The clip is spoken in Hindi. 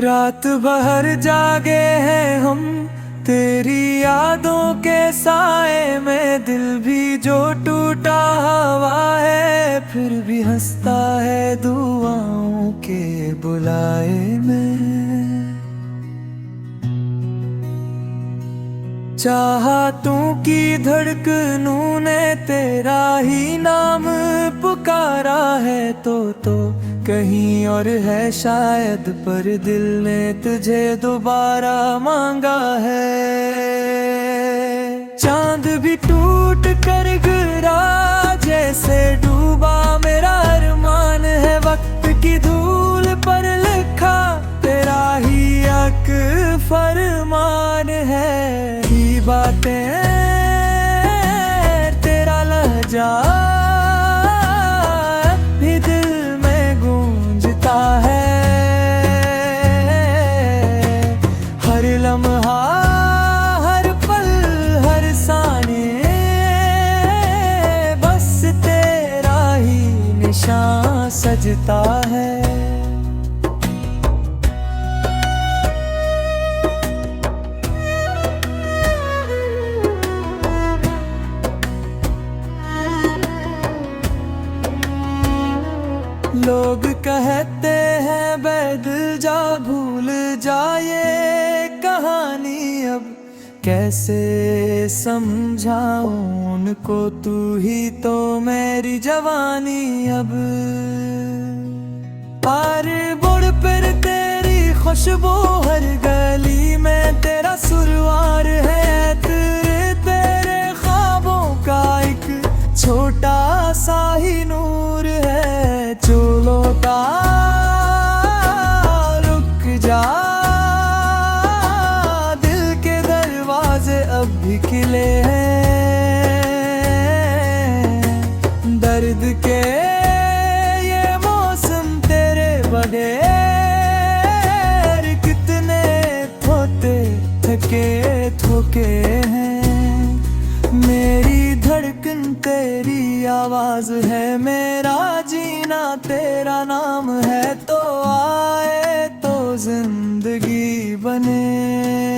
रात भर जागे हैं हम तेरी यादों के साए में। दिल भी जो टूटा हुआ है फिर भी हंसता है दुआओं के बुलाए में। चाहतों की धड़कनों ने तेरा ही नाम पुकारा है तो कहीं और है शायद, पर दिल ने तुझे दोबारा मांगा है। चांद भी टूट कर गिरा जैसे डूबा मेरा अरमान है। वक्त की धूल पर लिखा तेरा ही एक फरमान है। की बातें तेरा लहजा भी दिल में गूंजता है। हर लम्हा हर पल हर साने बस तेरा ही निशान सजता है। लोग कहते हैं बेदिल जा भूल जा ये कहानी अब कैसे समझाऊं उनको, तू ही तो मेरी जवानी अब। हर बुढ़ पर तेरी खुशबू हर गली में तेरा सुरवार है। तेरे ख्वाबों का एक छोटा सा ही नूर है। चलो का रुक जा दिल के दरवाजे अब भी खिले हैं। दर्द के ये मौसम तेरे बगैर कितने थोते थके थोके हैं। मेरी धड़कन तेरी आवाज है, मेरा जीना तेरा नाम है। तो आए तो जिंदगी बने।